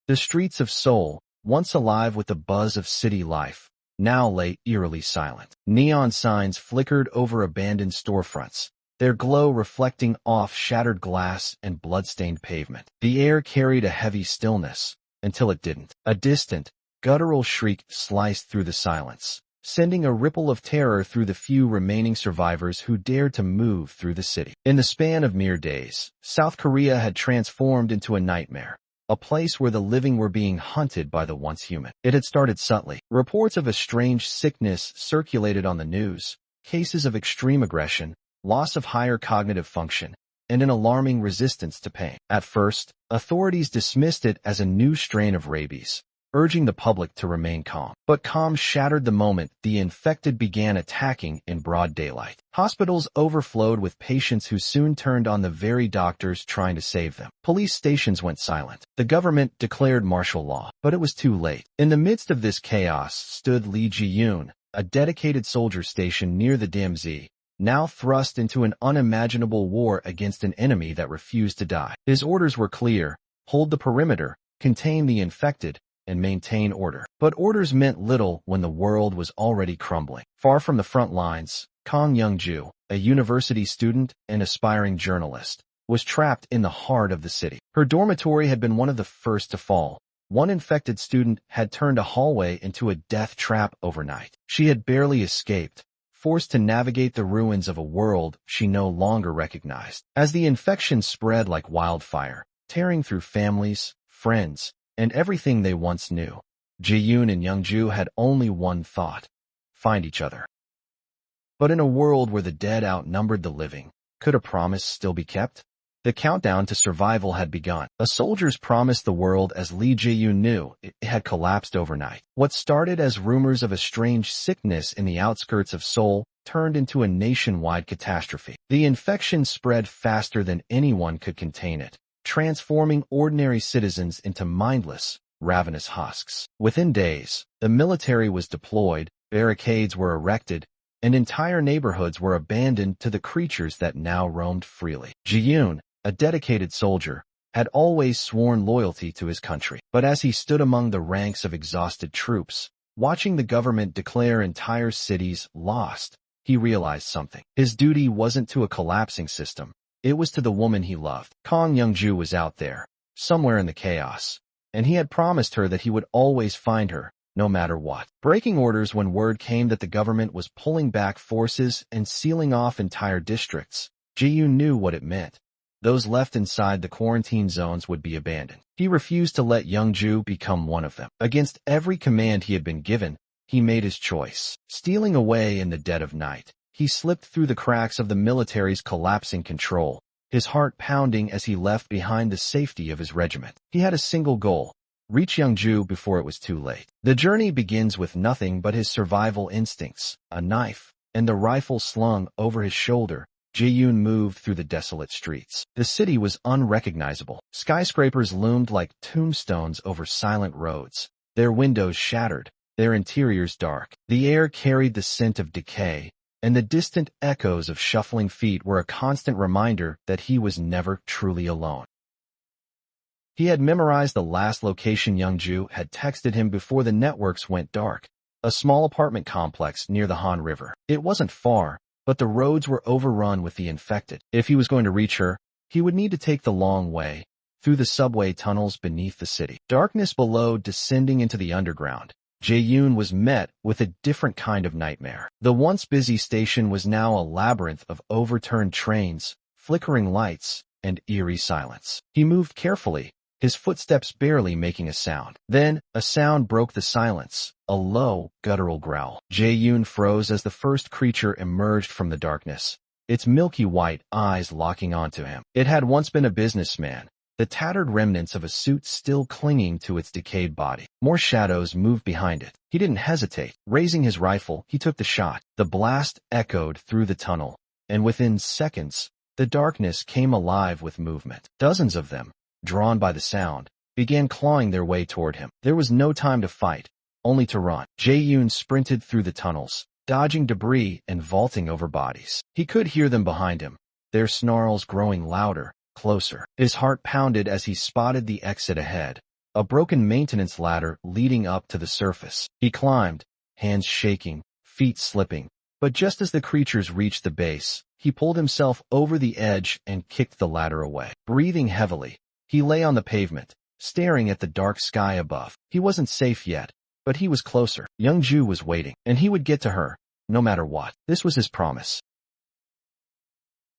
The streets of Seoul, once alive with the buzz of city life, now lay eerily silent. Neon signs flickered over abandoned storefronts, their glow reflecting off shattered glass and blood-stained pavement. The air carried a heavy stillness, until it didn't. A distant, guttural shriek sliced through the silence, sending a ripple of terror through the few remaining survivors who dared to move through the city. In the span of mere days, South Korea had transformed into a nightmare, a place where the living were being hunted by the once human. It had started subtly. Reports of a strange sickness circulated on the news, cases of extreme aggression, loss of higher cognitive function, and an alarming resistance to pain. At first, authorities dismissed it as a new strain of rabies, urging the public to remain calm. But calm shattered the moment the infected began attacking in broad daylight. Hospitals overflowed with patients who soon turned on the very doctors trying to save them. Police stations went silent. The government declared martial law, but it was too late. In the midst of this chaos stood Lee Jae-yoon, a dedicated soldier stationed near the DMZ, now thrust into an unimaginable war against an enemy that refused to die. His orders were clear: hold the perimeter, contain the infected, and maintain order. But orders meant little when the world was already crumbling. Far from the front lines, Kang Young-joo, a university student and aspiring journalist, was trapped in the heart of the city. Her dormitory had been one of the first to fall. One infected student had turned a hallway into a death trap overnight. She had barely escaped, forced to navigate the ruins of a world she no longer recognized. As the infection spread like wildfire, tearing through families, friends, and everything they once knew, Jae-yoon and Young-joo had only one thought: find each other. But in a world where the dead outnumbered the living, could a promise still be kept? The countdown to survival had begun. A soldier's promise the world as Lee Jae-yoon knew it had collapsed overnight. What started as rumors of a strange sickness in the outskirts of Seoul turned into a nationwide catastrophe. The infection spread faster than anyone could contain it, transforming ordinary citizens into mindless, ravenous husks. Within days, the military was deployed, barricades were erected, and entire neighborhoods were abandoned to the creatures that now roamed freely. Jae-yoon, a dedicated soldier, had always sworn loyalty to his country. But as he stood among the ranks of exhausted troops, watching the government declare entire cities lost, he realized something. His duty wasn't to a collapsing system. It was to the woman he loved. Kang Young-joo was out there, somewhere in the chaos, and he had promised her that he would always find her, no matter what. Breaking orders when word came that the government was pulling back forces and sealing off entire districts, Jae-yoon knew what it meant. Those left inside the quarantine zones would be abandoned. He refused to let Young-joo become one of them. Against every command he had been given, he made his choice. Stealing away in the dead of night, he slipped through the cracks of the military's collapsing control, his heart pounding as he left behind the safety of his regiment. He had a single goal: reach Young-joo before it was too late. The journey begins with nothing but his survival instincts, a knife, and the rifle slung over his shoulder. Jae-yoon moved through the desolate streets. The city was unrecognizable. Skyscrapers loomed like tombstones over silent roads, their windows shattered, their interiors dark. The air carried the scent of decay, and the distant echoes of shuffling feet were a constant reminder that he was never truly alone. He had memorized the last location Young-joo had texted him before the networks went dark: a small apartment complex near the Han River. It wasn't far, but the roads were overrun with the infected. If he was going to reach her, he would need to take the long way, through the subway tunnels beneath the city. Darkness below descending into the underground, Jae-yoon was met with a different kind of nightmare. The once busy station was now a labyrinth of overturned trains, flickering lights, and eerie silence. He moved carefully, his footsteps barely making a sound. Then, a sound broke the silence, a low, guttural growl. Jae-yoon froze as the first creature emerged from the darkness, its milky white eyes locking onto him. It had once been a businessman, the tattered remnants of a suit still clinging to its decayed body. More shadows moved behind it. He didn't hesitate. Raising his rifle, he took the shot. The blast echoed through the tunnel, and within seconds, the darkness came alive with movement. Dozens of them, drawn by the sound, began clawing their way toward him. There was no time to fight, only to run. Jae-yoon sprinted through the tunnels, dodging debris and vaulting over bodies. He could hear them behind him, their snarls growing louder, closer. His heart pounded as he spotted the exit ahead, a broken maintenance ladder leading up to the surface. He climbed, hands shaking, feet slipping. But just as the creatures reached the base, he pulled himself over the edge and kicked the ladder away. Breathing heavily, he lay on the pavement, staring at the dark sky above. He wasn't safe yet, but he was closer. Young-joo was waiting, and he would get to her, no matter what. This was his promise.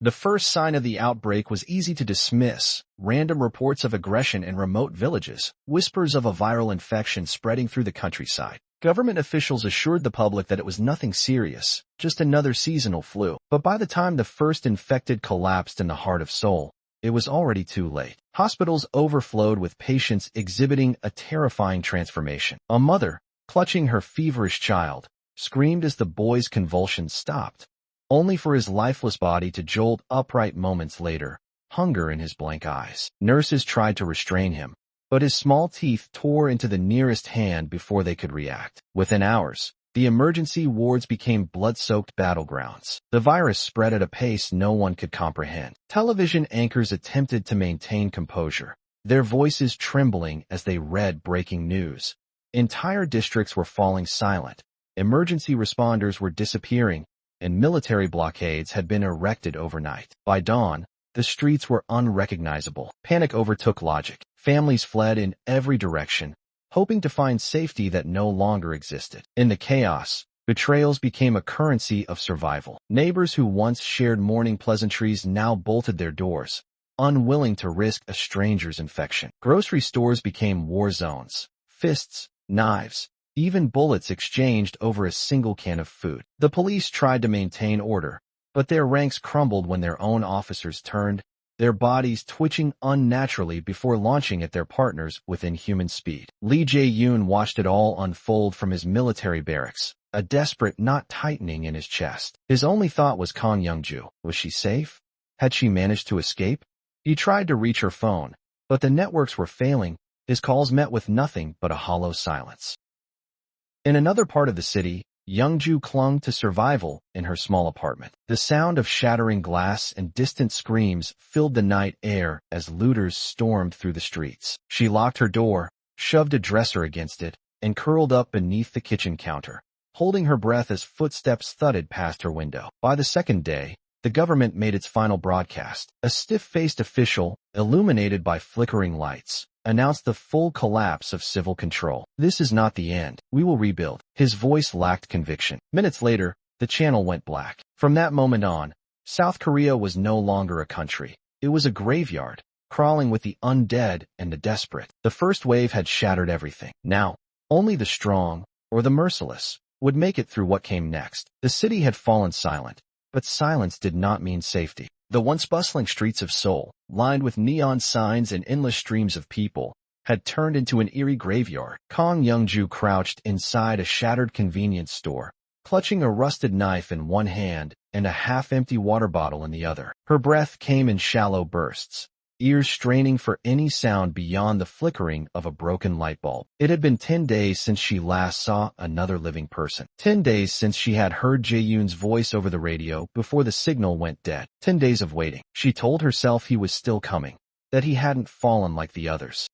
The first sign of the outbreak was easy to dismiss. Random reports of aggression in remote villages, whispers of a viral infection spreading through the countryside. Government officials assured the public that it was nothing serious, just another seasonal flu. But by the time the first infected collapsed in the heart of Seoul, it was already too late. Hospitals overflowed with patients exhibiting a terrifying transformation. A mother, clutching her feverish child, screamed as the boy's convulsions stopped, only for his lifeless body to jolt upright moments later, hunger in his blank eyes. Nurses tried to restrain him, but his small teeth tore into the nearest hand before they could react. Within hours, the emergency wards became blood-soaked battlegrounds. The virus spread at a pace no one could comprehend. Television anchors attempted to maintain composure, their voices trembling as they read breaking news. Entire districts were falling silent, emergency responders were disappearing, and military blockades had been erected overnight. By dawn, the streets were unrecognizable. Panic overtook logic. Families fled in every direction, hoping to find safety that no longer existed. In the chaos, betrayals became a currency of survival. Neighbors who once shared morning pleasantries now bolted their doors, unwilling to risk a stranger's infection. Grocery stores became war zones. Fists, knives, even bullets exchanged over a single can of food. The police tried to maintain order, but their ranks crumbled when their own officers turned, their bodies twitching unnaturally before launching at their partners with inhuman speed. Lee Jae-yoon watched it all unfold from his military barracks, a desperate knot tightening in his chest. His only thought was Kang Young-joo. Was she safe? Had she managed to escape? He tried to reach her phone, but the networks were failing. His calls met with nothing but a hollow silence. In another part of the city, Young-joo clung to survival in her small apartment. The sound of shattering glass and distant screams filled the night air as looters stormed through the streets. She locked her door, shoved a dresser against it, and curled up beneath the kitchen counter, holding her breath as footsteps thudded past her window. By the second day, the government made its final broadcast. A stiff-faced official, illuminated by flickering lights, announced the full collapse of civil control. This is not the end. We will rebuild. His voice lacked conviction. Minutes later, the channel went black. From that moment on, South Korea was no longer a country. It was a graveyard, crawling with the undead and the desperate. The first wave had shattered everything. Now, only the strong, or the merciless, would make it through what came next. The city had fallen silent, but silence did not mean safety. The once bustling streets of Seoul, lined with neon signs and endless streams of people, had turned into an eerie graveyard. Kang Young-joo crouched inside a shattered convenience store, clutching a rusted knife in one hand and a half-empty water bottle in the other. Her breath came in shallow bursts, ears straining for any sound beyond the flickering of a broken light bulb. It had been 10 days since she last saw another living person. 10 days since she had heard Jae-yoon's voice over the radio before the signal went dead. 10 days of waiting. She told herself he was still coming, that he hadn't fallen like the others.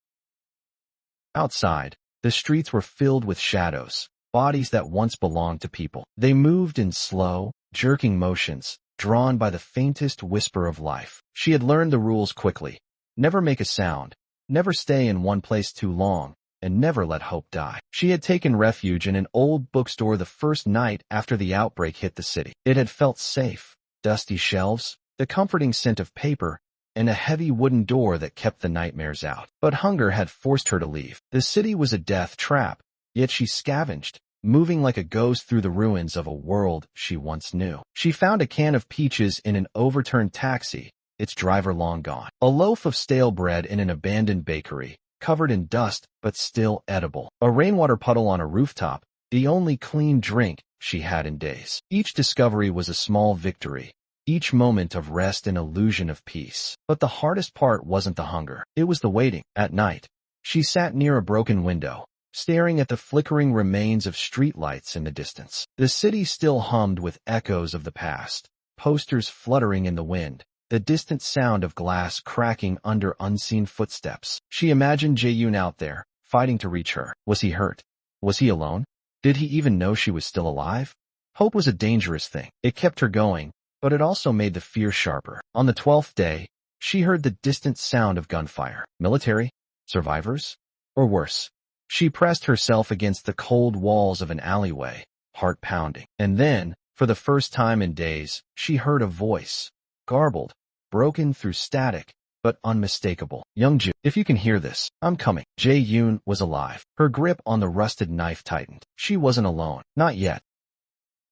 Outside, the streets were filled with shadows, bodies that once belonged to people. They moved in slow, jerking motions, drawn by the faintest whisper of life. She had learned the rules quickly. Never make a sound, never stay in one place too long, and never let hope die. She had taken refuge in an old bookstore the first night after the outbreak hit the city. It had felt safe. Dusty shelves, the comforting scent of paper, and a heavy wooden door that kept the nightmares out. But hunger had forced her to leave. The city was a death trap, yet she scavenged, moving like a ghost through the ruins of a world she once knew. She found a can of peaches in an overturned taxi, its driver long gone. A loaf of stale bread in an abandoned bakery, covered in dust but still edible. A rainwater puddle on a rooftop, the only clean drink she had in days. Each discovery was a small victory, each moment of rest an illusion of peace. But the hardest part wasn't the hunger. It was the waiting. At night, she sat near a broken window, staring at the flickering remains of streetlights in the distance. The city still hummed with echoes of the past, posters fluttering in the wind, the distant sound of glass cracking under unseen footsteps. She imagined Jae-yoon out there, fighting to reach her. Was he hurt? Was he alone? Did he even know she was still alive? Hope was a dangerous thing. It kept her going, but it also made the fear sharper. On the 12th day, she heard the distant sound of gunfire. Military? Survivors? Or worse? She pressed herself against the cold walls of an alleyway, heart pounding. And then, for the first time in days, she heard a voice. Garbled, broken through static, but unmistakable. Young-joo, if you can hear this, I'm coming. Jae-yoon was alive. Her grip on the rusted knife tightened. She wasn't alone. Not yet.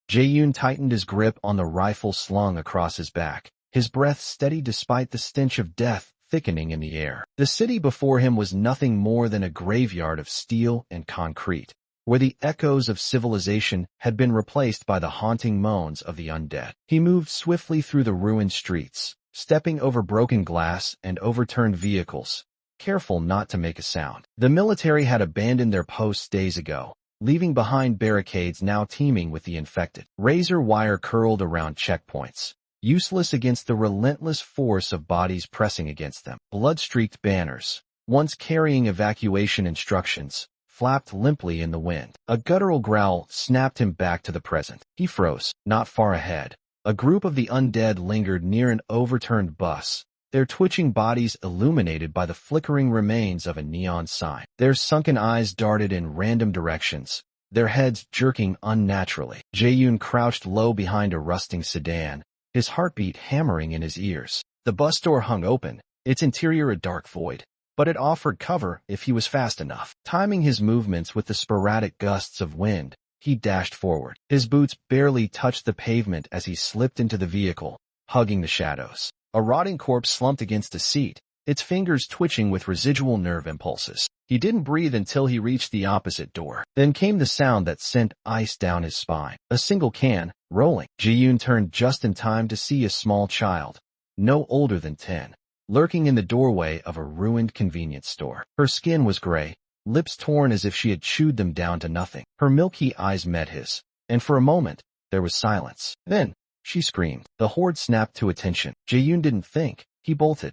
Jae-yoon tightened his grip on the rifle slung across his back, his breath steady despite the stench of death thickening in the air. The city before him was nothing more than a graveyard of steel and concrete, where the echoes of civilization had been replaced by the haunting moans of the undead. He moved swiftly through the ruined streets, stepping over broken glass and overturned vehicles, careful not to make a sound. The military had abandoned their posts days ago, leaving behind barricades now teeming with the infected. Razor wire curled around checkpoints, useless against the relentless force of bodies pressing against them. Blood-streaked banners, once carrying evacuation instructions, flapped limply in the wind. A guttural growl snapped him back to the present. He froze. Not far ahead, a group of the undead lingered near an overturned bus, their twitching bodies illuminated by the flickering remains of a neon sign. Their sunken eyes darted in random directions, their heads jerking unnaturally. Jae-yoon crouched low behind a rusting sedan, his heartbeat hammering in his ears. The bus door hung open, its interior a dark void, but it offered cover if he was fast enough. Timing his movements with the sporadic gusts of wind, he dashed forward. His boots barely touched the pavement as he slipped into the vehicle, hugging the shadows. A rotting corpse slumped against a seat, its fingers twitching with residual nerve impulses. He didn't breathe until he reached the opposite door. Then came the sound that sent ice down his spine. A single can, rolling. Jae-yoon turned just in time to see a small child, no older than 10, lurking in the doorway of a ruined convenience store. Her skin was gray, lips torn as if she had chewed them down to nothing. Her milky eyes met his, and for a moment, there was silence. Then, she screamed. The horde snapped to attention. Jae-yoon didn't think. He bolted.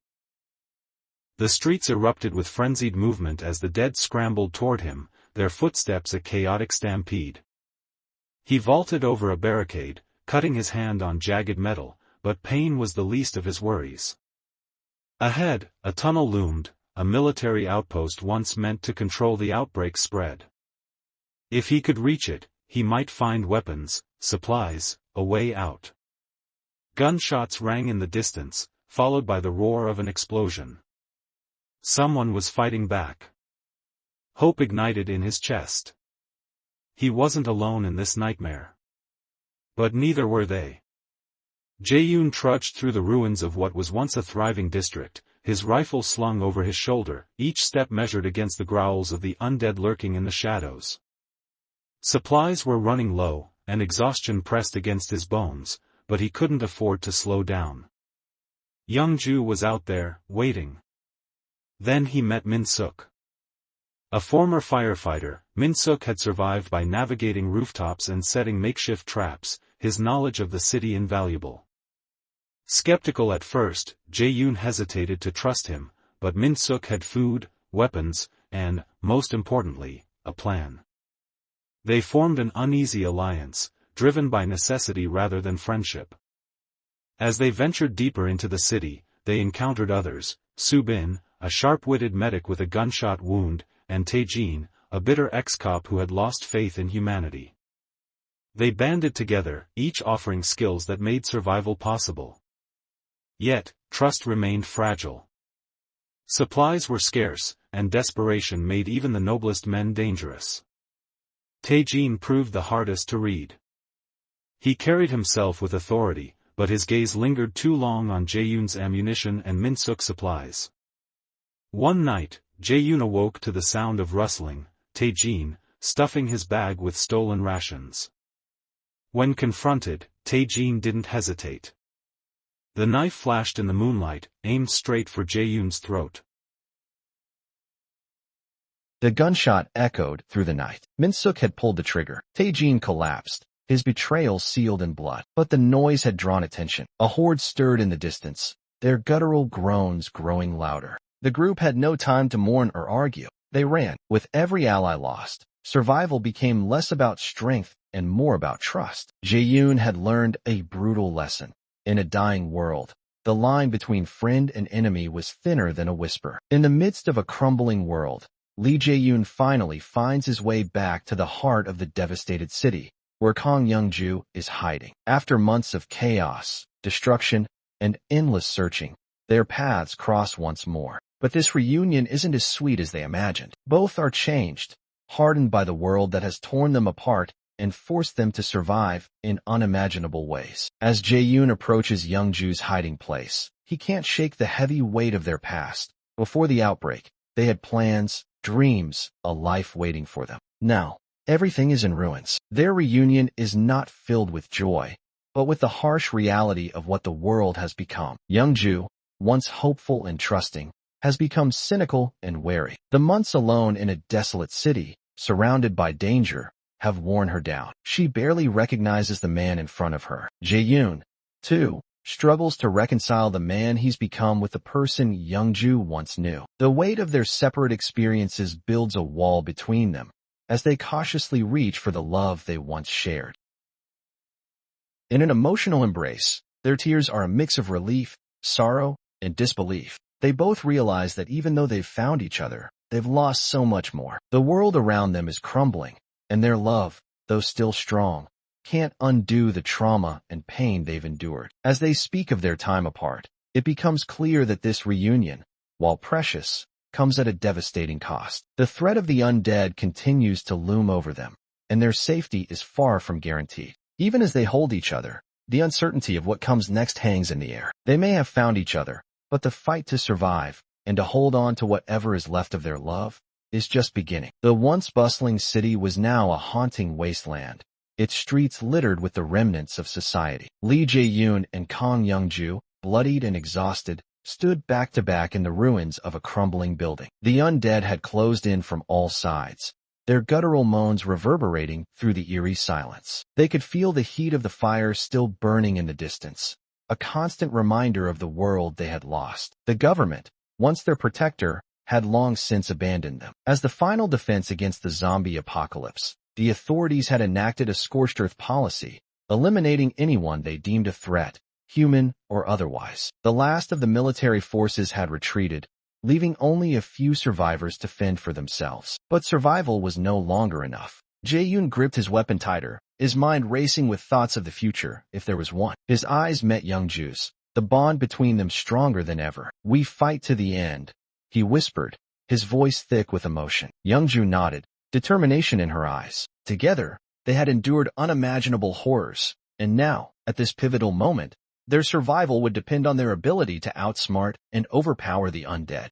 The streets erupted with frenzied movement as the dead scrambled toward him, their footsteps a chaotic stampede. He vaulted over a barricade, cutting his hand on jagged metal, but pain was the least of his worries. Ahead, a tunnel loomed, a military outpost once meant to control the outbreak spread. If he could reach it, he might find weapons, supplies, a way out. Gunshots rang in the distance, followed by the roar of an explosion. Someone was fighting back. Hope ignited in his chest. He wasn't alone in this nightmare. But neither were they. Jae-yoon trudged through the ruins of what was once a thriving district, his rifle slung over his shoulder, each step measured against the growls of the undead lurking in the shadows. Supplies were running low, and exhaustion pressed against his bones, but he couldn't afford to slow down. Young-joo was out there, waiting. Then he met Min-suk. A former firefighter, Min-suk had survived by navigating rooftops and setting makeshift traps, his knowledge of the city invaluable. Skeptical at first, Jae-yoon hesitated to trust him, but Min-suk had food, weapons, and, most importantly, a plan. They formed an uneasy alliance, driven by necessity rather than friendship. As they ventured deeper into the city, they encountered others, Soo-bin, a sharp-witted medic with a gunshot wound, and Tae-jin, a bitter ex-cop who had lost faith in humanity. They banded together, each offering skills that made survival possible. Yet, trust remained fragile. Supplies were scarce, and desperation made even the noblest men dangerous. Tae-jin proved the hardest to read. He carried himself with authority, but his gaze lingered too long on Jae-yoon's ammunition and Min-suk's supplies. One night, Jae-yoon awoke to the sound of rustling, Tae-jin, stuffing his bag with stolen rations. When confronted, Tae-jin didn't hesitate. The knife flashed in the moonlight, aimed straight for Jae-yoon's throat. The gunshot echoed through the night. Min-suk had pulled the trigger. Tae-jin collapsed, his betrayal sealed in blood. But the noise had drawn attention. A horde stirred in the distance, their guttural groans growing louder. The group had no time to mourn or argue. They ran. With every ally lost, survival became less about strength and more about trust. Jae-yoon had learned a brutal lesson. In a dying world, the line between friend and enemy was thinner than a whisper. In the midst of a crumbling world, Lee Jae-yoon finally finds his way back to the heart of the devastated city, where Kang Young-joo is hiding. After months of chaos, destruction, and endless searching, their paths cross once more. But this reunion isn't as sweet as they imagined. Both are changed, hardened by the world that has torn them apart and forced them to survive in unimaginable ways. As Jae-yoon approaches Young-joo's hiding place, he can't shake the heavy weight of their past. Before the outbreak, they had plans, dreams, a life waiting for them. Now, everything is in ruins. Their reunion is not filled with joy, but with the harsh reality of what the world has become. Young-joo, once hopeful and trusting, has become cynical and wary. The months alone in a desolate city, surrounded by danger, have worn her down. She barely recognizes the man in front of her. Jae-yoon, too, struggles to reconcile the man he's become with the person Young-joo once knew. The weight of their separate experiences builds a wall between them, as they cautiously reach for the love they once shared. In an emotional embrace, their tears are a mix of relief, sorrow, and disbelief. They both realize that even though they've found each other, they've lost so much more. The world around them is crumbling, and their love, though still strong, can't undo the trauma and pain they've endured. As they speak of their time apart, it becomes clear that this reunion, while precious, comes at a devastating cost. The threat of the undead continues to loom over them, and their safety is far from guaranteed. Even as they hold each other, the uncertainty of what comes next hangs in the air. They may have found each other, but the fight to survive, and to hold on to whatever is left of their love, is just beginning. The once bustling city was now a haunting wasteland, its streets littered with the remnants of society. Lee Jae-yoon and Kang Young-joo, bloodied and exhausted, stood back to back in the ruins of a crumbling building. The undead had closed in from all sides, their guttural moans reverberating through the eerie silence. They could feel the heat of the fire still burning in the distance, a constant reminder of the world they had lost. The government, once their protector, had long since abandoned them. As the final defense against the zombie apocalypse, the authorities had enacted a scorched earth policy, eliminating anyone they deemed a threat, human or otherwise. The last of the military forces had retreated, leaving only a few survivors to fend for themselves. But survival was no longer enough. Jae-yoon gripped his weapon tighter, his mind racing with thoughts of the future, if there was one. His eyes met Young-joo's, the bond between them stronger than ever. "We fight to the end," he whispered, his voice thick with emotion. Young-joo nodded, determination in her eyes. Together, they had endured unimaginable horrors, and now, at this pivotal moment, their survival would depend on their ability to outsmart and overpower the undead.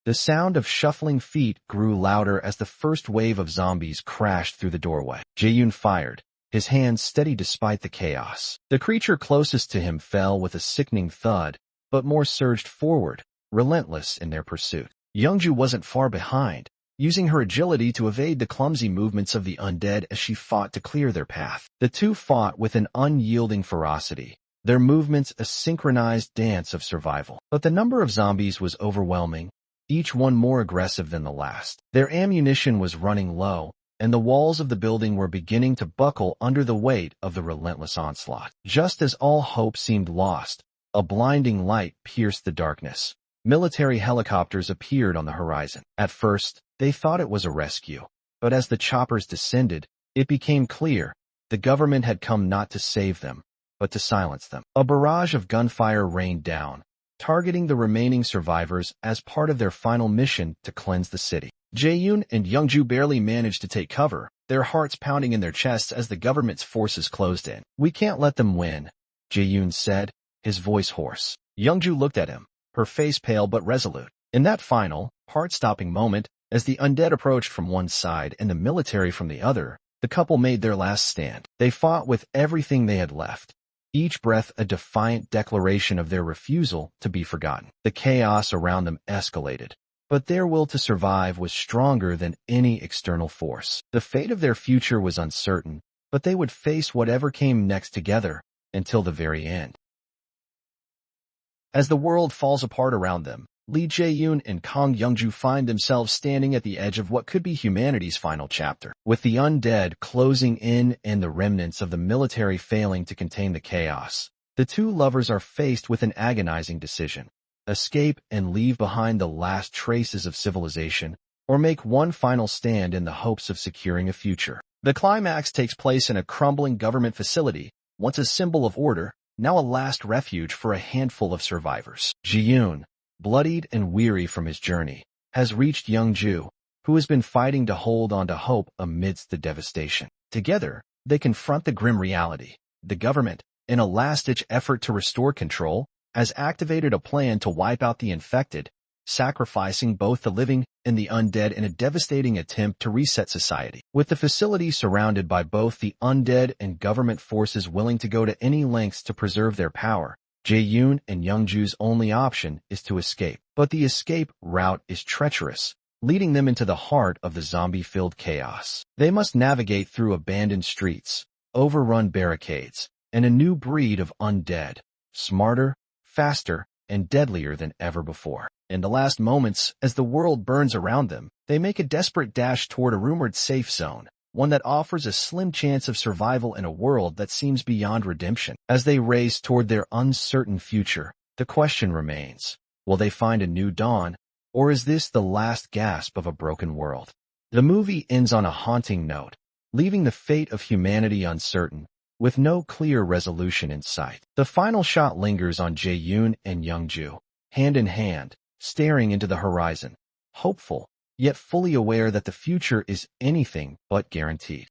The sound of shuffling feet grew louder as the first wave of zombies crashed through the doorway. Jae-yoon fired, his hands steady despite the chaos. The creature closest to him fell with a sickening thud, but more surged forward, relentless in their pursuit. Young-joo wasn't far behind, using her agility to evade the clumsy movements of the undead as she fought to clear their path. The two fought with an unyielding ferocity, their movements a synchronized dance of survival. But the number of zombies was overwhelming, each one more aggressive than the last. Their ammunition was running low, and the walls of the building were beginning to buckle under the weight of the relentless onslaught. Just as all hope seemed lost, a blinding light pierced the darkness. Military helicopters appeared on the horizon. At first, they thought it was a rescue, but as the choppers descended, it became clear the government had come not to save them, but to silence them. A barrage of gunfire rained down, targeting the remaining survivors as part of their final mission to cleanse the city. Jae-yoon and Young-joo barely managed to take cover, their hearts pounding in their chests as the government's forces closed in. "We can't let them win," Jae-yoon said, his voice hoarse. Young-joo looked at him, her face pale but resolute. In that final, heart-stopping moment, as the undead approached from one side and the military from the other, the couple made their last stand. They fought with everything they had left, each breath a defiant declaration of their refusal to be forgotten. The chaos around them escalated, but their will to survive was stronger than any external force. The fate of their future was uncertain, but they would face whatever came next together until the very end. As the world falls apart around them, Lee Jae-yoon and Kang Young-joo find themselves standing at the edge of what could be humanity's final chapter. With the undead closing in and the remnants of the military failing to contain the chaos, the two lovers are faced with an agonizing decision: escape and leave behind the last traces of civilization, or make one final stand in the hopes of securing a future. The climax takes place in a crumbling government facility, once a symbol of order, now a last refuge for a handful of survivors. Jae-yoon, bloodied and weary from his journey, has reached Young-joo, who has been fighting to hold on to hope amidst the devastation. Together, they confront the grim reality. The government, in a last-ditch effort to restore control, has activated a plan to wipe out the infected, sacrificing both the living and the undead in a devastating attempt to reset society. With the facility surrounded by both the undead and government forces willing to go to any lengths to preserve their power, Jae-yoon and Young-joo's only option is to escape. But the escape route is treacherous, leading them into the heart of the zombie-filled chaos. They must navigate through abandoned streets, overrun barricades, and a new breed of undead, smarter, faster, and deadlier than ever before. In the last moments, as the world burns around them, they make a desperate dash toward a rumored safe zone, one that offers a slim chance of survival in a world that seems beyond redemption. As they race toward their uncertain future, the question remains: will they find a new dawn, or is this the last gasp of a broken world? The movie ends on a haunting note, leaving the fate of humanity uncertain, with no clear resolution in sight. The final shot lingers on Jae-yoon and Young-joo, hand in hand, staring into the horizon, hopeful, yet fully aware that the future is anything but guaranteed.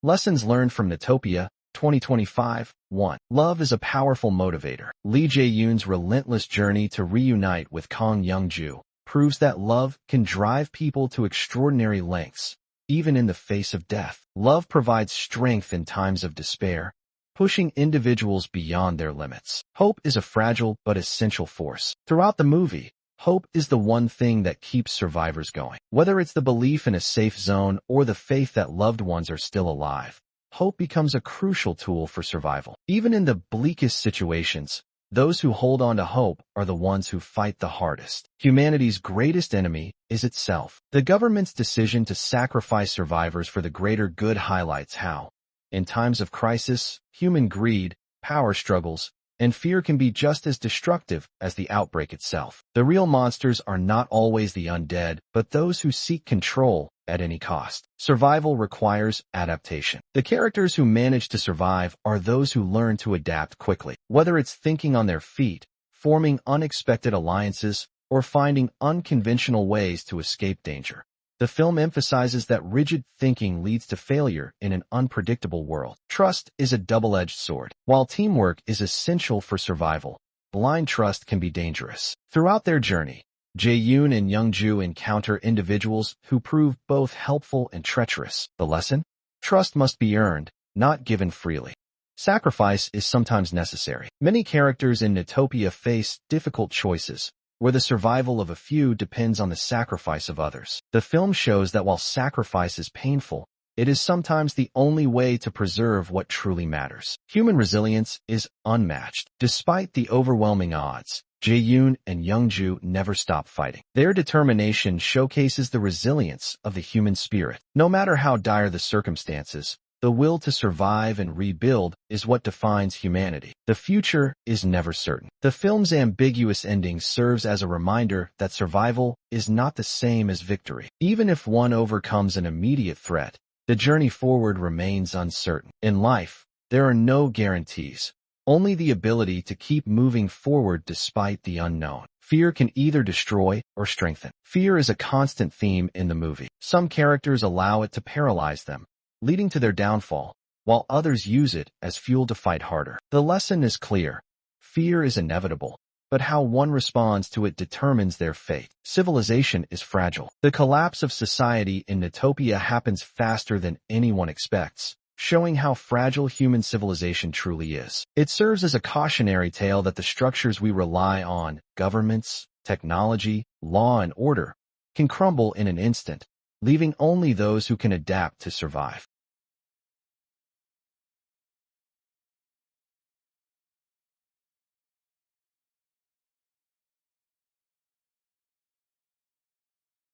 Lessons learned from Newtopia, 2025. 1. Love is a powerful motivator. Lee Jae-yoon's relentless journey to reunite with Kang Young-joo proves that love can drive people to extraordinary lengths, even in the face of death. Love provides strength in times of despair, pushing individuals beyond their limits. Hope is a fragile but essential force. Throughout the movie, hope is the one thing that keeps survivors going. Whether it's the belief in a safe zone or the faith that loved ones are still alive, hope becomes a crucial tool for survival. Even in the bleakest situations, those who hold on to hope are the ones who fight the hardest. Humanity's greatest enemy is itself. The government's decision to sacrifice survivors for the greater good highlights how, in times of crisis, human greed, power struggles, and fear can be just as destructive as the outbreak itself. The real monsters are not always the undead, but those who seek control at any cost. Survival requires adaptation. The characters who manage to survive are those who learn to adapt quickly. Whether it's thinking on their feet, forming unexpected alliances, or finding unconventional ways to escape danger, the film emphasizes that rigid thinking leads to failure in an unpredictable world. Trust is a double-edged sword. While teamwork is essential for survival, blind trust can be dangerous. Throughout their journey, Jae-yoon and Young-joo encounter individuals who prove both helpful and treacherous. The lesson? Trust must be earned, not given freely. Sacrifice is sometimes necessary. Many characters in Newtopia face difficult choices, where the survival of a few depends on the sacrifice of others. The film shows that while sacrifice is painful, it is sometimes the only way to preserve what truly matters. Human resilience is unmatched. Despite the overwhelming odds, Jae-yoon and Young-joo never stop fighting. Their determination showcases the resilience of the human spirit. No matter how dire the circumstances, the will to survive and rebuild is what defines humanity. The future is never certain. The film's ambiguous ending serves as a reminder that survival is not the same as victory. Even if one overcomes an immediate threat, the journey forward remains uncertain. In life, there are no guarantees, only the ability to keep moving forward despite the unknown. Fear can either destroy or strengthen. Fear is a constant theme in the movie. Some characters allow it to paralyze them, leading to their downfall, while others use it as fuel to fight harder. The lesson is clear. Fear is inevitable, but how one responds to it determines their fate. Civilization is fragile. The collapse of society in Newtopia happens faster than anyone expects, showing how fragile human civilization truly is. It serves as a cautionary tale that the structures we rely on, governments, technology, law, and order, can crumble in an instant, leaving only those who can adapt to survive.